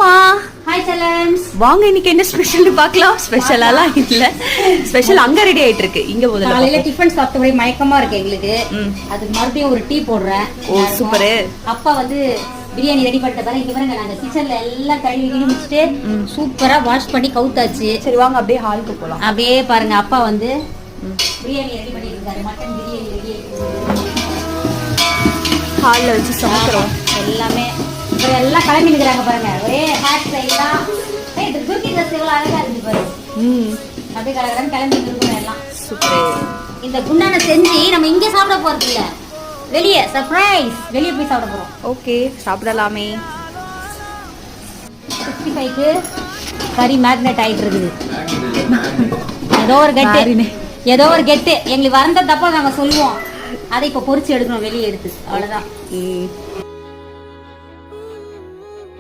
ஹாய்மா. Hi செல்லம்ஸ். வாங்க இன்னைக்கு என்ன ஸ்பெஷல் பார்க்கலாம். ஸ்பெஷலாலாம் இல்ல, ஸ்பெஷல் அங்க ரெடி ஆயிட்டு இருக்கு. இங்க முதல்ல காலையில டிஃபன் சாப்பிட்ட ஒரே மயக்கமா இருக்கு எங்களுக்கு. அதுக்கு மறுபடியும் ஒரு டீ போடுறேன். ஓ சூப்பர். அப்பா வந்து பிரியாணி ரெடி பண்ணிட்ட பாருங்க. இங்க பாருங்க, நாங்க கிச்சன்ல எல்லாம் கழுவி முடிச்சுட்டு சூப்பரா வாஷ் பண்ணி கவுத்தாச்சு. சரி வாங்க அப்படியே ஹாலுக்கு போலாம். அப்படியே பாருங்க, அப்பா வந்து பிரியாணி ரெடி பண்ணிட்டு இருக்காரு. மட்டன் பிரியாணி ரெடி ஆயிட்டு ஹால்ல வச்சு சமைக்கிறோம். எல்லாமே எல்லாம் கிளம்பி நிற்கிறாங்க பாருங்க. ஒரே ஹேர் ஸ்டைல்லாம் இது குர்த்தி ட்ரெஸ் எவ்வளவு அழகா இருக்கு பாருங்க. அப்படியே கலகலன்னு கிளம்பி இருக்கணும் எல்லாம். சூப்பர். இந்த குண்டான செஞ்சு நம்ம இங்கே சாப்பிட போறது இல்ல, வெளியே சர்ப்ரைஸ் வெளியே போய் சாப்பிட போறோம். ஓகே சாப்பிடலாமே. 65க்கு கறி மேக்னெட் ஆயிட்டு இருக்குது. ஏதோ ஒரு கெட்டு எங்களுக்கு வந்த தப்பா நாங்க சொல்லுவோம். அதை இப்ப பொரிச்சு எடுக்கணும், வெளியே எடுத்து. அவ்வளவுதான்.